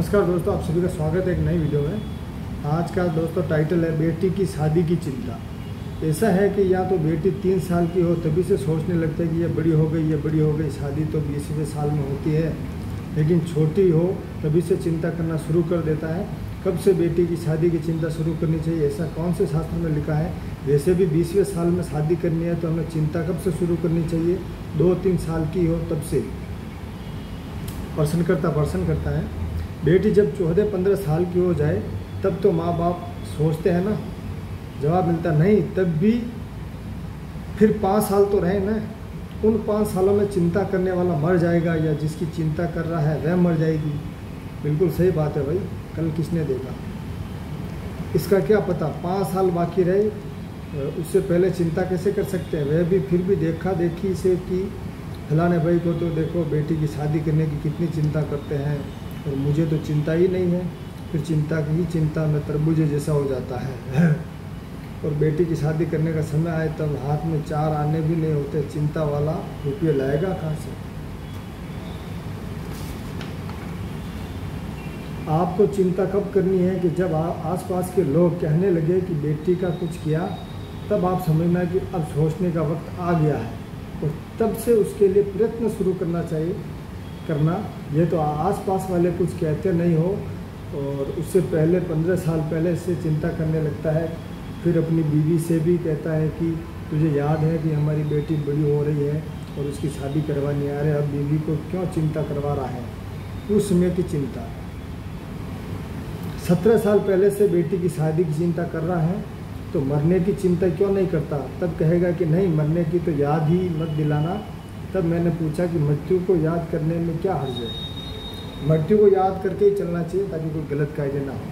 नमस्कार दोस्तों, आप सभी का स्वागत है एक नई वीडियो में। आज का दोस्तों टाइटल है बेटी की शादी की चिंता। ऐसा है कि या तो बेटी 3 साल की हो तभी से सोचने लगता है कि ये बड़ी हो गई, ये बड़ी हो गई। शादी तो 20वें साल में होती है, लेकिन छोटी हो तभी से चिंता करना शुरू कर देता है। कब से बेटी की शादी की चिंता शुरू करनी चाहिए, ऐसा कौन से शास्त्र में लिखा है? वैसे भी 20वें साल में शादी करनी है तो हमें चिंता कब से शुरू करनी चाहिए? 2-3 साल की हो तब से। प्रश्न करता है बेटी जब 14-15 साल की हो जाए तब तो माँ बाप सोचते हैं ना। जवाब मिलता नहीं, तब भी फिर 5 साल तो रहे ना। उन 5 सालों में चिंता करने वाला मर जाएगा या जिसकी चिंता कर रहा है वह मर जाएगी। बिल्कुल सही बात है भाई, कल किसने देखा? इसका क्या पता 5 साल बाकी रहे, उससे पहले चिंता कैसे कर सकते हैं? वह भी फिर भी देखा देखी से कि फलाने भाई को तो देखो बेटी की शादी करने की कितनी चिंता करते हैं और मुझे तो चिंता ही नहीं है। फिर चिंता की ही चिंता में तरबूजे जैसा हो जाता है। और बेटी की शादी करने का समय आए तब हाथ में 4 आने भी नहीं होते, चिंता वाला रुपये लाएगा कहाँ से? आपको चिंता कब करनी है कि जब आसपास के लोग कहने लगे कि बेटी का कुछ किया, तब आप समझना कि अब सोचने का वक्त आ गया है और तब से उसके लिए प्रयत्न शुरू करना चाहिए। ये तो आसपास वाले कुछ कहते नहीं हो और उससे पहले 15 साल पहले इससे चिंता करने लगता है। फिर अपनी बीवी से भी कहता है कि तुझे याद है कि हमारी बेटी बड़ी हो रही है और उसकी शादी करवानी आ रहे, अब बीवी को क्यों चिंता करवा रहा है? उस समय की चिंता। 17 साल पहले से बेटी की शादी की चिंता कर रहा है तो मरने की चिंता क्यों नहीं करता? तब कहेगा कि नहीं, मरने की तो याद ही मत दिलाना। तब मैंने पूछा कि मृत्यु को याद करने में क्या हर्ज है? मृत्यु को याद करके ही चलना चाहिए ताकि कोई गलत कायदे ना हो।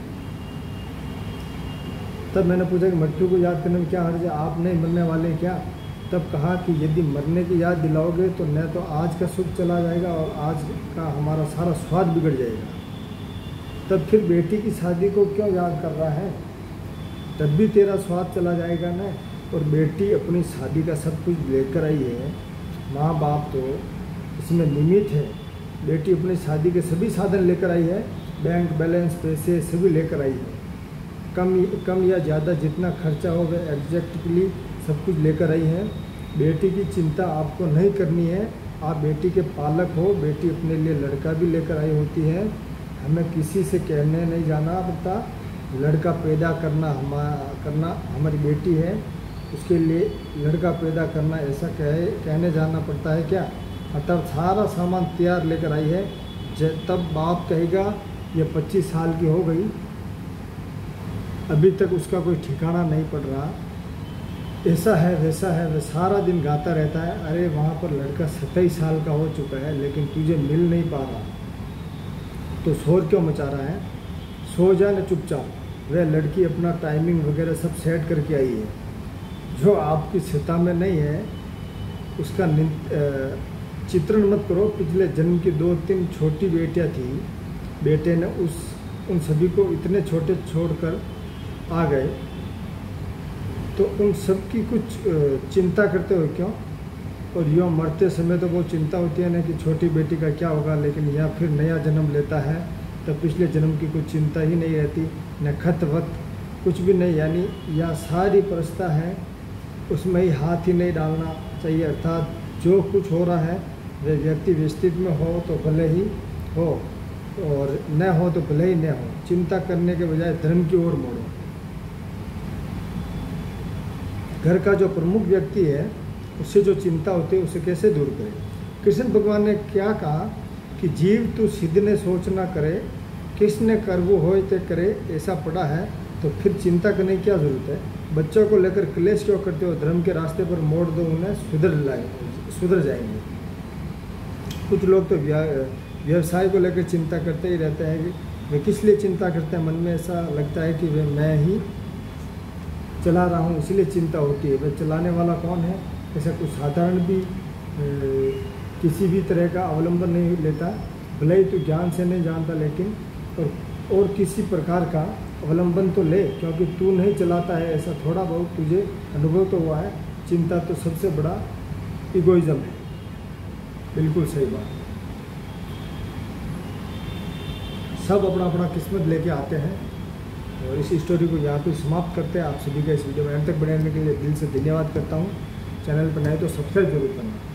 तब मैंने पूछा कि मृत्यु को याद करने में क्या हर्ज है, आप नहीं मरने वाले क्या? तब कहा कि यदि मरने की याद दिलाओगे तो न तो आज का सुख चला जाएगा और आज का हमारा सारा स्वाद बिगड़ जाएगा। तब फिर बेटी की शादी को क्यों याद कर रहा है? तब भी तेरा स्वाद चला जाएगा ना। और बेटी अपनी शादी का सब कुछ लेकर आई है, माँ बाप तो इसमें निमित्त है। बेटी अपनी शादी के सभी साधन लेकर आई है, बैंक बैलेंस, पैसे सभी लेकर आई है। कम या ज़्यादा जितना खर्चा हो वह एग्जैक्टली सब कुछ लेकर आई है। बेटी की चिंता आपको नहीं करनी है। आप बेटी के पालक हो, बेटी अपने लिए लड़का भी लेकर आई होती है। हमें किसी से कहने नहीं जाना पड़ता। लड़का पैदा करना हमारी बेटी है, उसके लिए लड़का पैदा करना ऐसा कहने जाना पड़ता है क्या? अतः सारा सामान तैयार लेकर आई है। तब बाप कहेगा ये 25 साल की हो गई, अभी तक उसका कोई ठिकाना नहीं पड़ रहा, ऐसा है वैसा है। वह सारा दिन गाता रहता है, अरे वहाँ पर लड़का 27 साल का हो चुका है लेकिन तुझे मिल नहीं पा रहा, तो शोर क्यों मचा रहा है? सो जा न चुपचाप। वह लड़की अपना टाइमिंग वगैरह सब सेट करके आई है। जो आपकी सत्ता में नहीं है उसका चित्रण मत करो। पिछले जन्म की 2-3 छोटी बेटियां थी, बेटे ने उन सभी को इतने छोटे छोड़कर आ गए, तो उन सब की कुछ चिंता करते हो क्यों? और यूँ मरते समय तो वो चिंता होती है ना कि छोटी बेटी का क्या होगा, लेकिन या फिर नया जन्म लेता है तब पिछले जन्म की कोई चिंता ही नहीं रहती, न खत वत कुछ भी नहीं। यानी यह सारी परस्ता है, उसमें ही हाथ ही नहीं डालना चाहिए। अर्थात जो कुछ हो रहा है वह व्यक्ति व्यस्तित्व में हो तो भले ही हो और न हो तो भले ही न हो। चिंता करने के बजाय धर्म की ओर मोड़ो। घर का जो प्रमुख व्यक्ति है उससे जो चिंता होती है उसे कैसे दूर करें? कृष्ण भगवान ने क्या कहा कि जीव तू सिद्ध ने सोच ना करे, कृष्ण करवो होय ते करे, ऐसा पड़ा है तो फिर चिंता करने की क्या ज़रूरत है? बच्चों को लेकर क्लेश क्यों करते हो? धर्म के रास्ते पर मोड़ दो, उन्हें सुधर जाएंगे। कुछ लोग तो व्यवसाय को लेकर चिंता करते ही रहते हैं कि वे किस लिए चिंता करते हैं। मन में ऐसा लगता है कि वे मैं ही चला रहा हूँ इसलिए चिंता होती है। वह चलाने वाला कौन है? ऐसा कुछ साधारण भी किसी भी तरह का अवलंबन नहीं लेता, भले ही तू ज्ञान से नहीं जानता, लेकिन और किसी प्रकार का अवलंबन तो ले, क्योंकि तू नहीं चलाता है। ऐसा थोड़ा बहुत तुझे अनुभव तो हुआ है। चिंता तो सबसे बड़ा इगोइज्म है। बिल्कुल सही बात। सब अपना अपना किस्मत लेके आते हैं। और इस स्टोरी को यहाँ पे समाप्त करते हैं। आप सभी का इस वीडियो में अंत तक बने रहने के लिए दिल से धन्यवाद करता हूँ। चैनल पर नए तो सब्सक्राइब जरूर करना।